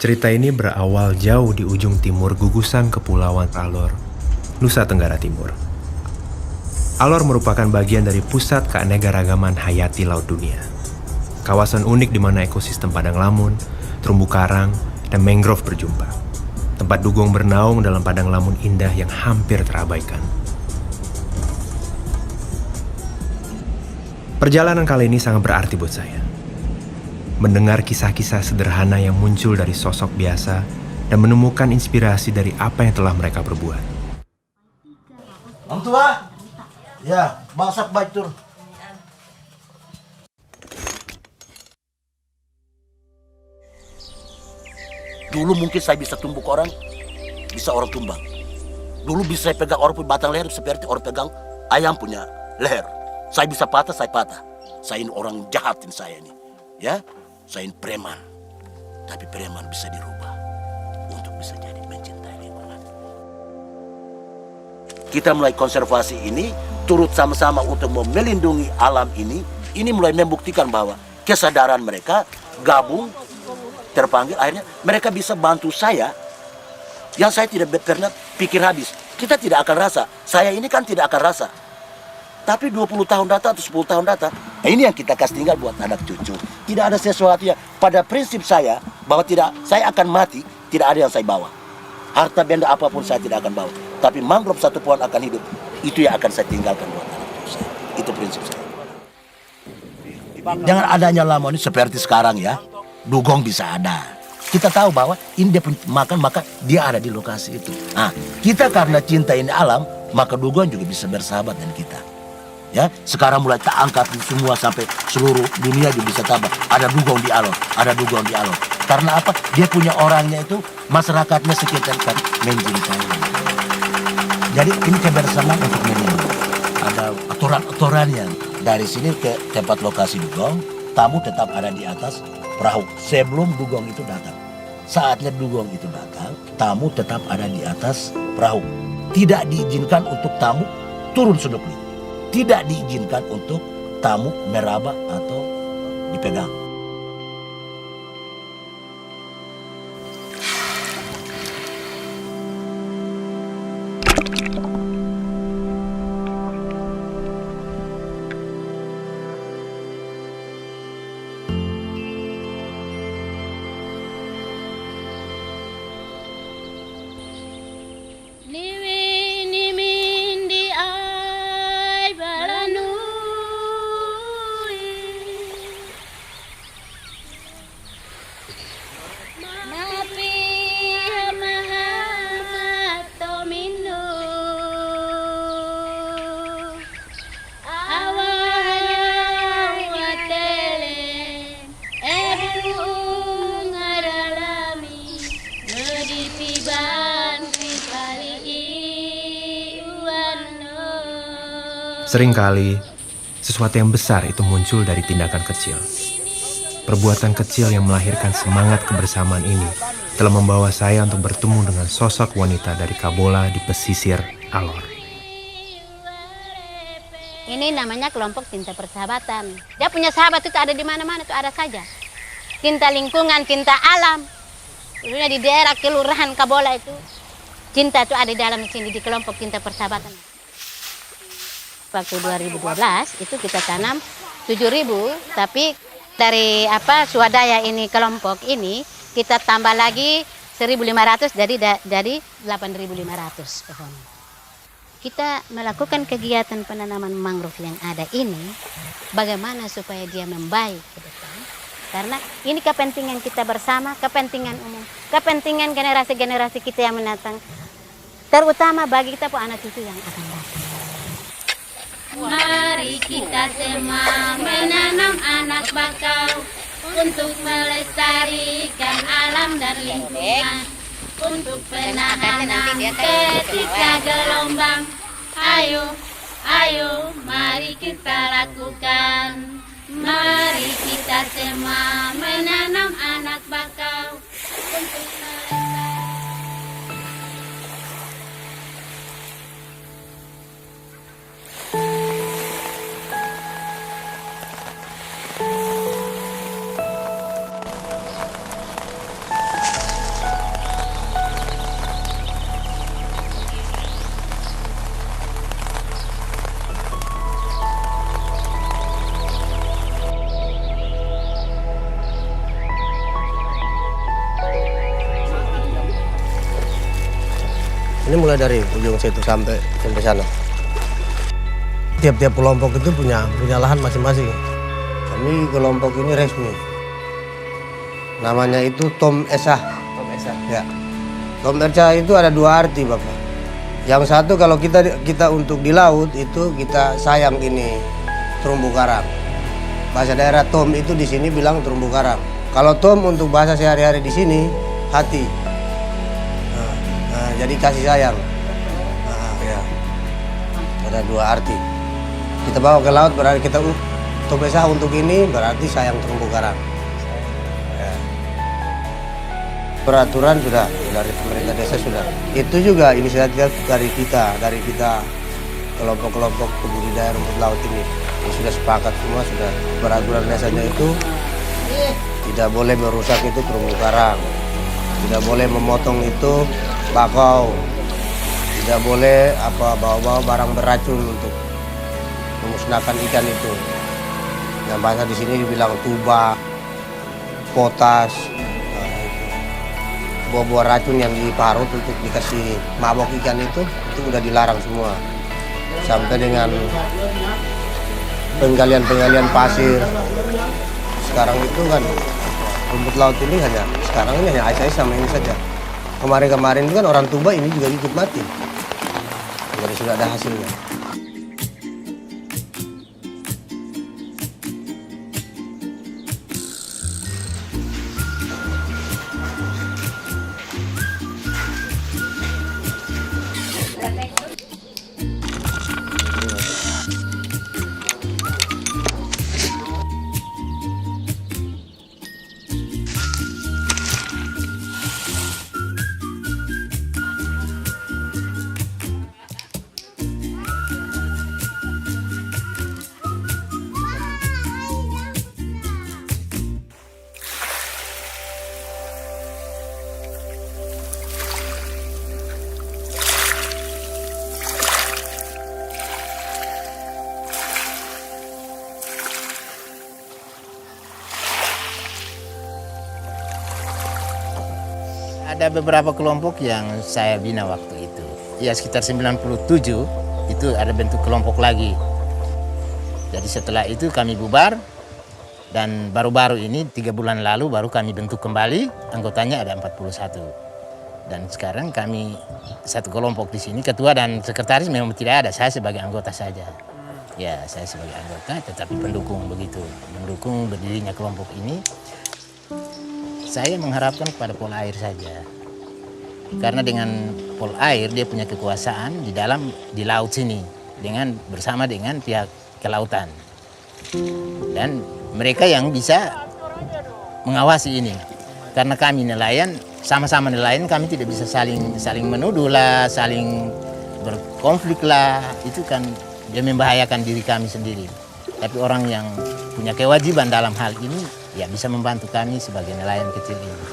Cerita ini berawal jauh di ujung timur gugusan Kepulauan Alor, Nusa Tenggara Timur. Alor merupakan bagian dari pusat keanekaragaman hayati laut dunia. Kawasan unik di mana ekosistem padang lamun, terumbu karang, dan mangrove berjumpa. Tempat dugong bernaung dalam padang lamun indah yang hampir terabaikan. Perjalanan kali ini sangat berarti buat saya. Mendengar kisah-kisah sederhana yang muncul dari sosok biasa dan menemukan inspirasi dari apa yang telah mereka perbuat. Orang tua, ya, masak baik tur. Dulu mungkin saya bisa tumbuk orang, bisa orang tumbang. Dulu bisa saya pegang orang punya batang leher seperti orang pegang ayam punya leher. Saya bisa patah, saya patah. Saya ini orang jahatin saya ini, ya. Saya ini preman, tapi preman bisa dirubah untuk bisa jadi mencintai lingkungan. Kita mulai konservasi ini, turut sama-sama untuk melindungi alam ini mulai membuktikan bahwa kesadaran mereka gabung, terpanggil, akhirnya mereka bisa bantu saya, yang saya tidak pernah pikir habis. Kita tidak akan rasa, saya ini kan tidak akan rasa. Tapi 20 tahun datang atau 10 tahun datang, ini yang kita kasih tinggal buat anak cucu. Tidak ada sesuatu yang, pada prinsip saya, bahwa saya akan mati, tidak ada yang saya bawa. Harta benda apapun saya tidak akan bawa. Tapi mangrove satu pohon akan hidup, itu yang akan saya tinggalkan buat anak cucu saya. Itu prinsip saya. Dengan adanya lamun ini seperti sekarang ya, dugong bisa ada. Kita tahu bahwa ini dia makan, maka dia ada di lokasi itu. Nah, kita karena cinta ini alam, maka dugong juga bisa bersahabat dengan kita. Ya, sekarang mulai tak angkat semua sampai seluruh dunia juga bisa tahu ada dugong di Alor, ada dugong di Alor. Karena apa? Dia punya orangnya itu, masyarakatnya sekitar kan mencintai. Jadi ini kebersamaan untuk melindungi. Ada aturan-aturannya. Dari sini ke tempat lokasi dugong, tamu tetap ada di atas perahu sebelum dugong itu datang. Saatnya dugong itu datang, tamu tetap ada di atas perahu. Tidak diizinkan untuk tamu turun snorkeling. Tidak diizinkan untuk tamu meraba atau dipegang. Seringkali, sesuatu yang besar itu muncul dari tindakan kecil. Perbuatan kecil yang melahirkan semangat kebersamaan ini telah membawa saya untuk bertemu dengan sosok wanita dari Kabola di pesisir Alor. Ini namanya kelompok cinta persahabatan. Dia punya sahabat itu ada di mana-mana, itu ada saja. Cinta lingkungan, cinta alam. Udah di daerah kelurahan Kabola itu, cinta itu ada di dalam sini di kelompok cinta persahabatan. Waktu 2012 itu kita tanam 7.000, tapi dari swadaya ini kelompok ini kita tambah lagi 1.500 jadi 8.500 pohon. Kita melakukan kegiatan penanaman mangrove yang ada ini bagaimana supaya dia membaik ke depan. Karena ini kepentingan kita bersama, kepentingan umum, kepentingan generasi-generasi kita yang mendatang. Terutama bagi kita anak cucu yang akan datang. Mari kita semua menanam anak bakau untuk melestarikan alam dan lingkungan, untuk penahanan ketika gelombang. Ayo, ayo, mari kita lakukan. Mari kita semua menanam anak bakau untuk melestarikan. ini mulai dari ujung situ sampai sana. Tiap-tiap kelompok itu punya lahan masing-masing. Kami kelompok ini resmi. Namanya itu Tom Esa. Tom Esa. Ya. Tom Esa itu ada dua arti, Bapak. Yang satu kalau kita untuk di laut itu kita sayang ini terumbu karang. Bahasa daerah Tom itu di sini bilang terumbu karang. Kalau Tom untuk bahasa sehari-hari di sini hati. Jadi kasih sayang. Ya. Ada dua arti. Kita bawa ke laut berarti kita Tom Esa untuk ini berarti sayang terumbu karang. Ya. Peraturan sudah dari pemerintah desa sudah. Itu juga inisiatif dari kita kelompok-kelompok budidaya rumput laut ini. Sudah sepakat semua, sudah peraturan desanya itu tidak boleh merusak itu terumbu karang, tidak boleh memotong itu bakau, tidak boleh bawa-bawa barang beracun untuk memusnahkan ikan itu. Yang bahasa di sini dibilang tuba, potas, buah-buah racun yang diparut untuk dikasih mabok ikan itu udah dilarang semua. Sampai dengan penggalian pasir. Sekarang itu kan rumput laut ini hanya ais-ais sama ini saja. Kemarin itu kan orang Tuba ini juga ikut mati. Jadi sudah ada hasilnya. Ada beberapa kelompok yang saya bina waktu itu. Ya sekitar 97 itu ada bentuk kelompok lagi. Jadi setelah itu kami bubar dan baru-baru ini 3 bulan lalu baru kami bentuk kembali. Anggotanya ada 41. Dan sekarang kami satu kelompok di sini, ketua dan sekretaris memang tidak ada, saya sebagai anggota saja. Ya saya sebagai anggota tetapi pendukung begitu. Mendukung berdirinya kelompok ini. Saya mengharapkan kepada Polair saja. Karena dengan Polair dia punya kekuasaan di laut sini bersama dengan pihak kelautan. Dan mereka yang bisa mengawasi ini. Karena kami nelayan, sama-sama nelayan kami tidak bisa saling menuduh lah, saling berkonflik lah. Itu kan dia membahayakan diri kami sendiri. Tapi orang yang punya kewajiban dalam hal ini ya bisa membantu kami sebagai nelayan kecil ini.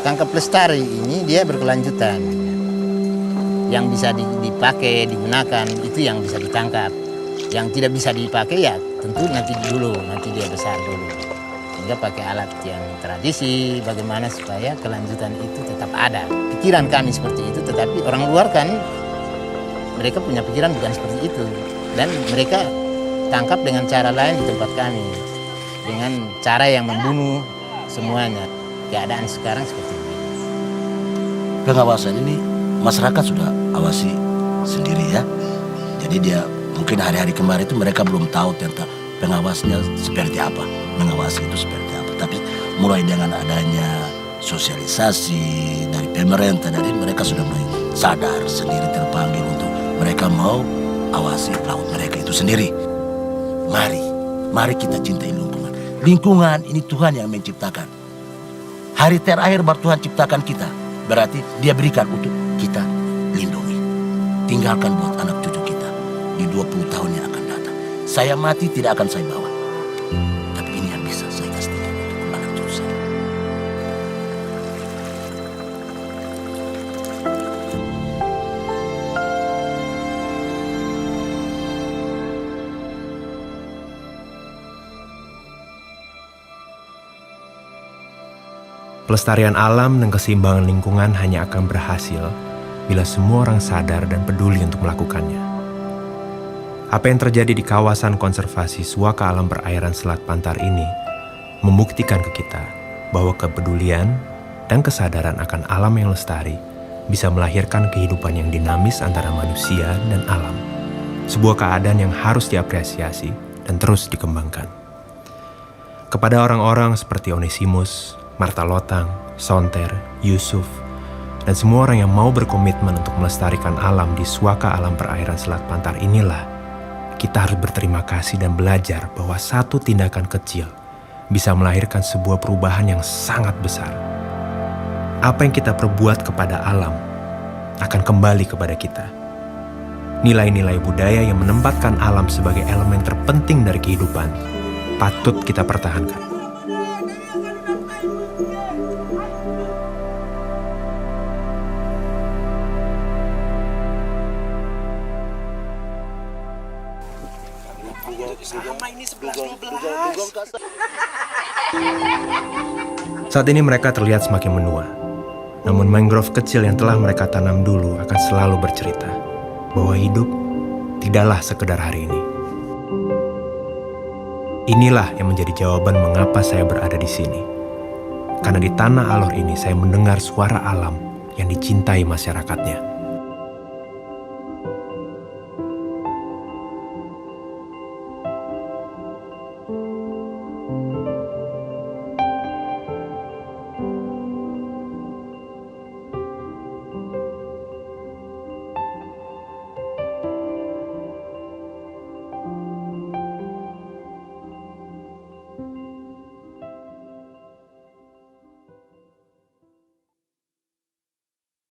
Tangkap lestari ini dia berkelanjutan. Yang bisa dipakai, digunakan, itu yang bisa ditangkap. Yang tidak bisa dipakai ya tentu nanti dia besar dulu. Sehingga pakai alat yang tradisi, bagaimana supaya kelanjutan itu tetap ada. Pikiran kami seperti itu, tetapi orang luar kan mereka punya pikiran bukan seperti itu. Dan mereka tangkap dengan cara lain di tempat kami. Dengan cara yang membunuh semuanya. Keadaan sekarang seperti ini. Pengawasan ini masyarakat sudah awasi sendiri ya. Jadi dia mungkin hari-hari kemarin itu mereka belum tahu tentang pengawasnya seperti apa. Mengawasi itu seperti apa. Tapi mulai dengan adanya sosialisasi dari pemerintah, dari mereka sudah mulai sadar sendiri, terpanggil untuk mereka mau awasi laut mereka itu sendiri. Mari kita cintai lingkungan. Lingkungan ini Tuhan yang menciptakan. Hari terakhir baru Tuhan ciptakan kita. Berarti dia berikan untuk kita lindungi. Tinggalkan buat anak cucu kita di 20 tahun yang akan datang. Saya mati tidak akan saya bawa. Tapi ini yang bisa saya kasih untuk anak cucu saya. Pelestarian alam dan keseimbangan lingkungan hanya akan berhasil bila semua orang sadar dan peduli untuk melakukannya. Apa yang terjadi di kawasan konservasi Suaka Alam Perairan Selat Pantar ini membuktikan ke kita bahwa kepedulian dan kesadaran akan alam yang lestari bisa melahirkan kehidupan yang dinamis antara manusia dan alam. Sebuah keadaan yang harus diapresiasi dan terus dikembangkan. Kepada orang-orang seperti Onesimus, Marta Lotang, Sonter, Yusuf, dan semua orang yang mau berkomitmen untuk melestarikan alam di Suaka Alam Perairan Selat Pantar inilah, kita harus berterima kasih dan belajar bahwa satu tindakan kecil bisa melahirkan sebuah perubahan yang sangat besar. Apa yang kita perbuat kepada alam akan kembali kepada kita. Nilai-nilai budaya yang menempatkan alam sebagai elemen terpenting dari kehidupan patut kita pertahankan. Saat ini mereka terlihat semakin menua. Namun mangrove kecil yang telah mereka tanam dulu akan selalu bercerita bahwa hidup tidaklah sekedar hari ini. Inilah yang menjadi jawaban mengapa saya berada di sini. Karena di tanah Alor ini saya mendengar suara alam yang dicintai masyarakatnya.